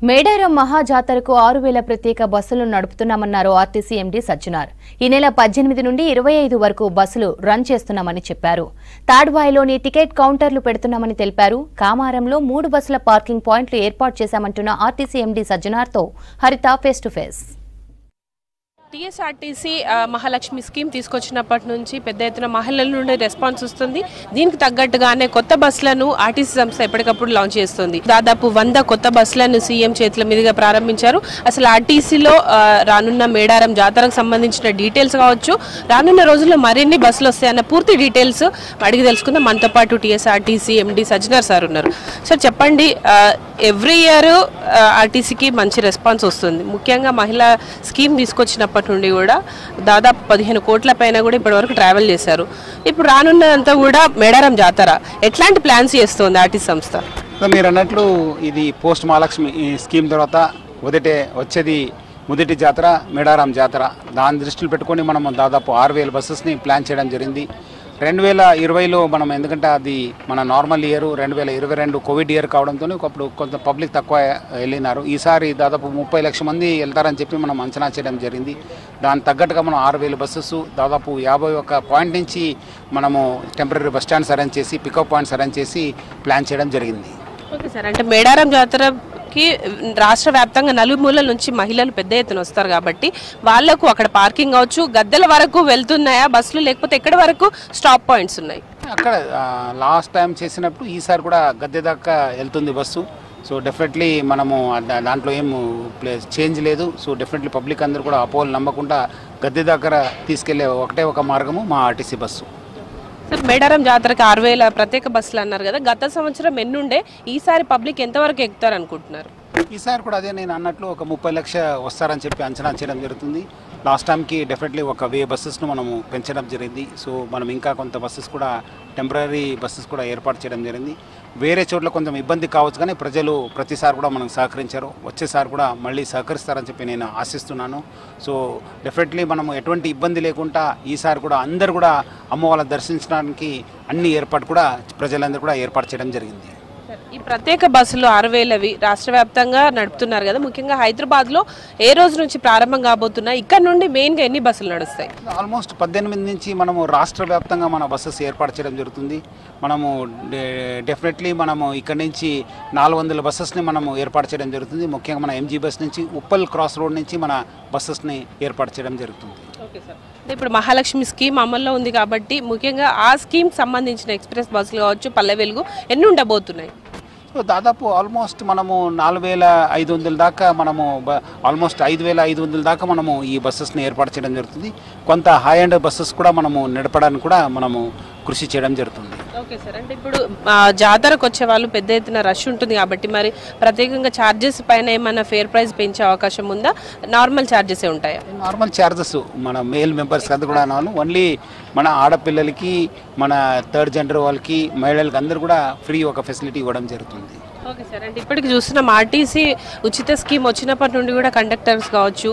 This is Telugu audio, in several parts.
మేడారం మహాజాతరకు 6000 ప్రత్యేక బస్సులను నడుపుతున్నామన్నారు ఆర్టీసీ ఎండీ సజ్జనార్. ఈ నెల 18 నుండి 25 వరకు బస్సులు రన్ చేస్తున్నామని చెప్పారు. తాడ్వాయిలోని టికెట్ కౌంటర్లు పెడుతున్నామని తెలిపారు. కామారంలో 3 బస్సుల పార్కింగ్ పాయింట్లు ఏర్పాటు చేశామంటున్న ఆర్టీసీ ఎండీ సజ్జనార్తో Haritha face to face. TSRTC Mahalakshmi scheme తీసుకొచ్చినప్పటి నుంచి పెద్ద ఎత్తున మహిళల నుండి రెస్పాన్స్ వస్తుంది. దీనికి తగ్గట్టుగానే కొత్త బస్సులను ఆర్టీసీ సంస్థ ఎప్పటికప్పుడు లాంచ్ చేస్తుంది. దాదాపు 100 కొత్త బస్సులను సీఎం చేతుల మీదుగా ప్రారంభించారు. అసలు ఆర్టీసీలో రానున్న మేడారం జాతరకు సంబంధించిన డీటెయిల్స్ కావచ్చు, రానున్న రోజుల్లో మరిన్ని బస్సులు వస్తాయన్న పూర్తి డీటెయిల్స్ అడిగి తెలుసుకుందాం. మనతో పాటు టీఎస్ఆర్టీసీ ఎండీ సజ్జనార్ సార్ ఉన్నారు. సార్ చెప్పండి, ఎవ్రీ ఇయర్ ఆర్టీసీకి మంచి రెస్పాన్స్ వస్తుంది. ముఖ్యంగా మహిళా స్కీమ్ తీసుకొచ్చినప్పటి నుండి కూడా దాదాపు 15 కోట్ల పైన కూడా ఇప్పటివరకు ట్రావెల్ చేశారు. ఇప్పుడు రానున్నదంతా కూడా మేడారం జాతర, ఎట్లాంటి ప్లాన్స్ చేస్తుంది ఆర్టీసీ సంస్థ? మీరు అన్నట్లు ఇది పోస్ట్ మహాలక్ష్మి స్కీమ్ తర్వాత వచ్చేది మొదటి జాతర మేడారం జాతర. దాని దృష్టిలో పెట్టుకొని మనం దాదాపు 6000 బస్సెస్ని ప్లాన్ చేయడం జరిగింది. 2020లో మనం, ఎందుకంటే అది మన నార్మల్ ఇయర్, 2022 కోవిడ్ ఇయర్ కావడంతో ఒకప్పుడు కొంత పబ్లిక్ తక్కువ వెళ్ళినారు. ఈసారి దాదాపు 30 లక్షల మంది వెళ్తారని చెప్పి మనం అంచనా చేయడం జరిగింది. దాని తగ్గట్టుగా మనం 6000 బస్సెస్ దాదాపు 51 పాయింట్ నుంచి మనము టెంపరీ బస్ స్టాండ్స్ అరేంజ్ చేసి, పికప్ పాయింట్స్ అరేంజ్ చేసి ప్లాన్ చేయడం జరిగింది. ఓకే సార్, అంటే మేడారం జాతరకి రాష్ట్ర వ్యాప్తంగా నలుమూలల నుంచి మహిళలు పెద్ద ఎత్తున వస్తారు కాబట్టి వాళ్లకు అక్కడ పార్కింగ్ కావచ్చు, గద్దెల వరకు వెళ్తున్నాయా బస్సులు, లేకపోతే ఎక్కడి వరకు స్టాప్ పాయింట్స్ ఉన్నాయి? అక్కడ లాస్ట్ టైం చేసినప్పుడు ఈసారి కూడా గద్దె దాకా వెళ్తుంది బస్సు. సో డెఫినెట్లీ మనము దాంట్లో ఏం చేంజ్ లేదు. సో డెఫినెట్లీ పబ్లిక్ అందరూ కూడా అపోహలు నమ్మకుండా గద్దె దగ్గర తీసుకెళ్లే ఒక మార్గము మా ఆర్టీసీ బస్సు. సార్, మేడారం జాతరకి 6000 ప్రత్యేక బస్సులు అన్నారు కదా, గత సంవత్సరం ఎన్నుండే, ఈసారి పబ్లిక్ ఎంతవరకు ఎక్కుతారు అనుకుంటున్నారు? ఈసారి కూడా అదే నేను అన్నట్లు ఒక 30 లక్షలు వస్తారని చెప్పి అంచనా చేయడం జరుగుతుంది. లాస్ట్ టైంకి డెఫినెట్లీ 1000 బస్సెస్ను మనము పెంచడం జరిగింది. సో మనం ఇంకా కొంత బస్సెస్ కూడా, టెంపరీ బస్సెస్ కూడా ఏర్పాటు చేయడం జరిగింది. వేరే చోట్ల కొంచెం ఇబ్బంది కావచ్చు, కానీ ప్రజలు ప్రతిసారి కూడా మనకు సహకరించారు. వచ్చేసారి కూడా మళ్ళీ సహకరిస్తారని చెప్పి నేను ఆశిస్తున్నాను. సో డెఫినెట్లీ మనము ఎటువంటి ఇబ్బంది లేకుండా ఈసారి కూడా అందరు కూడా అమ్మవాళ్ళని దర్శించడానికి అన్ని ఏర్పాటు కూడా ప్రజలందరూ కూడా ఏర్పాటు చేయడం జరిగింది. ఈ ప్రత్యేక బస్సులు 6000 రాష్ట్ర వ్యాప్తంగా నడుపుతున్నారు కదా, ముఖ్యంగా హైదరాబాద్లో ఏ రోజు నుంచి ప్రారంభం కాబోతున్నాయి? ఇక్కడ నుండి మెయిన్గా ఎన్ని బస్సులు నడుస్తాయి? ఆల్మోస్ట్ 18 నుంచి మనము రాష్ట్ర వ్యాప్తంగా మన బస్సెస్ ఏర్పాటు చేయడం జరుగుతుంది. మనము డెఫినెట్లీ మనము ఇక్కడ నుంచి 400 బస్సెస్ని మనము ఏర్పాటు చేయడం జరుగుతుంది. ముఖ్యంగా మన ఎంజీ బస్ నుంచి ఉప్పల్ క్రాస్ రోడ్ నుంచి మన బస్సెస్ని ఏర్పాటు చేయడం జరుగుతుంది. ఓకే సార్, ఇప్పుడు మహాలక్ష్మి స్కీమ్ అమల్లో ఉంది కాబట్టి ముఖ్యంగా ఆ స్కీమ్ సంబంధించిన ఎక్స్ప్రెస్ బస్సులు కావచ్చు, పల్లె వెలుగు ఎన్ని ఉండబోతున్నాయి? సో దాదాపు ఆల్మోస్ట్ మనము 4500 దాకా, మనము ఆల్మోస్ట్ 5500 దాకా మనము ఈ బస్సెస్ని ఏర్పాటు చేయడం జరుగుతుంది. కొంత హై అండ్ బస్సెస్ కూడా మనము నడపడానికి కూడా మనము కృషి చేయడం జరుగుతుంది. ఓకే సార్, అంటే ఇప్పుడు జాతరకు వచ్చే వాళ్ళు పెద్ద ఎత్తున రష్ ఉంటుంది కాబట్టి మరి ప్రత్యేకంగా ఛార్జెస్ పైన ఏమైనా ఫేర్ ప్రైస్ పెంచే అవకాశం ఉందా? నార్మల్ ఛార్జెస్ ఉంటాయా? నార్మల్ ఛార్జెస్ మన మేల్ మెంబర్స్ అది కూడా ఓన్లీ మన ఆడపిల్లలకి, మన థర్డ్ జెండర్ వాళ్ళకి, మహిళలకి అందరూ కూడా ఫ్రీ ఒక ఫెసిలిటీ ఇవ్వడం జరుగుతుంది. ఓకే సార్, అంటే ఇప్పటికి చూస్తున్నాం ఆర్టీసీ ఉచిత స్కీమ్ వచ్చినప్పటి నుండి కూడా కండక్టర్స్ కావచ్చు,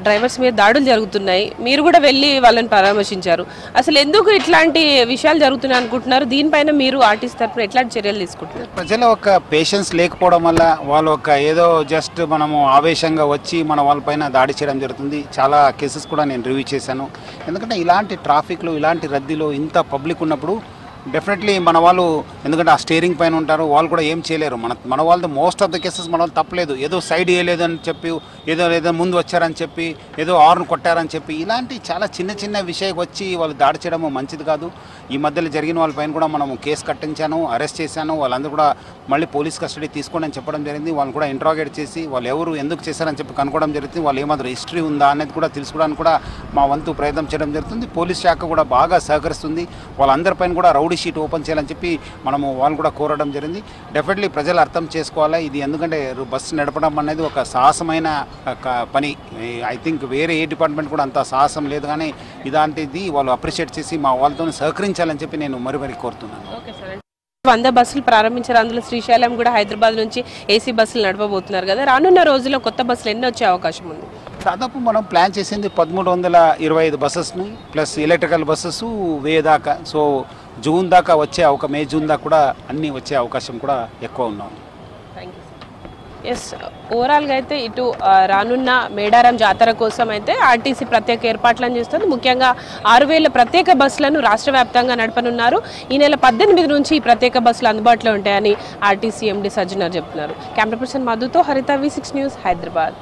డ్రైవర్స్ మీద దాడులు జరుగుతున్నాయి. మీరు కూడా వెళ్ళి వాళ్ళని పరామర్శించారు. అసలు ఎందుకు ఇట్లాంటి విషయాలు జరుగుతున్నాయి అనుకుంటున్నారు? దీనిపైన మీరు ఆర్టీసీ తరఫున ఎట్లాంటి చర్యలు తీసుకుంటున్నారు? ప్రజల ఒక పేషెన్స్ లేకపోవడం వల్ల వాళ్ళు ఏదో జస్ట్ మనము ఆవేశంగా వచ్చి మన వాళ్ళపైన దాడి చేయడం జరుగుతుంది. చాలా కేసెస్ కూడా నేను రివ్యూ చేశాను. ఎందుకంటే ఇలాంటి ట్రాఫిక్లో, ఇలాంటి రద్దీలో ఇంత పబ్లిక్ ఉన్నప్పుడు డెఫినెట్లీ మన వాళ్ళు, ఎందుకంటే ఆ స్టీరింగ్ పైన ఉంటారు, వాళ్ళు కూడా ఏం చేయలేరు. మన వాళ్ళతో మోస్ట్ ఆఫ్ ద కేసెస్ మన వాళ్ళు తప్పలేదు, ఏదో సైడ్ వేయలేదు అని చెప్పి, ఏదో ముందు వచ్చారని చెప్పి, ఏదో హార్న్ కొట్టారని చెప్పి, ఇలాంటి చాలా చిన్న విషయం వచ్చి వాళ్ళు దాడి చేయడము మంచిది కాదు. ఈ మధ్యలో జరిగిన వాళ్ళపైన కూడా మనము కేసు కట్టించాను, అరెస్ట్ చేశాను. వాళ్ళందరూ కూడా మళ్ళీ పోలీస్ కస్టడీ తీసుకోండి అని చెప్పడం జరిగింది. వాళ్ళని కూడా ఇంట్రాగేట్ చేసి వాళ్ళు ఎవరు, ఎందుకు చేశారని చెప్పి కనుక్కోవడం జరుగుతుంది. వాళ్ళు ఏమాత్రం హిస్టరీ ఉందా అనేది కూడా తెలుసుకోవడానికి కూడా మా వంతు ప్రయత్నం చేయడం జరుగుతుంది. పోలీస్ శాఖ కూడా బాగా సహకరిస్తుంది. వాళ్ళందరిపైన కూడా రౌడీ షీట్ ఓపెన్ చేయాలని చెప్పి మనము వాళ్ళు కూడా కోరడం జరిగింది. డెఫినెట్లీ ప్రజలు అర్థం చేసుకోవాలి ఇది, ఎందుకంటే బస్సు నడపడం అనేది ఒక సాహసమైన పని. ఐ థింక్ వేరే ఏ డిపార్ట్మెంట్ కూడా అంత సాహసం లేదు, కానీ ఇలాంటిది వాళ్ళు అప్రిషియేట్ చేసి మా వాళ్ళతో సహకరించాలని చెప్పి నేను మరీ కోరుతున్నాను. 100 బస్సులు ప్రారంభించారు. అందులో శ్రీశైలం కూడా హైదరాబాద్ నుంచి ఏసీ బస్సులు నడపబోతున్నారు కదా, రానున్న రోజుల్లో కొత్త బస్సులు ఎన్ని వచ్చే అవకాశం ఉంది? దాదాపు మనం ప్లాన్ చేసింది 1325 బస్సెస్ని ప్లస్ ఎలక్ట్రికల్ బస్సెస్ 1000 దాకా. సో జూన్ దాకా వచ్చే మే జూన్ దాకా కూడా అన్నీ వచ్చే అవకాశం కూడా ఎక్కువ ఉన్నాం. Thank you. ఎస్, ఓవరాల్గా అయితే ఇటు రానున్న మేడారం జాతర కోసం అయితే ఆర్టీసీ ప్రత్యేక ఏర్పాట్లను చేస్తుంది. ముఖ్యంగా 6000 ప్రత్యేక బస్సులను రాష్ట్ర వ్యాప్తంగా నడపనున్నారు. ఈ నెల 18 నుంచి ఈ ప్రత్యేక బస్సులు అందుబాటులో ఉంటాయని ఆర్టీసీ ఎండీ సజ్జనార్ చెప్తున్నారు. కెమెరా పర్సన్ మధుతో హరిత, V6 న్యూస్, హైదరాబాద్.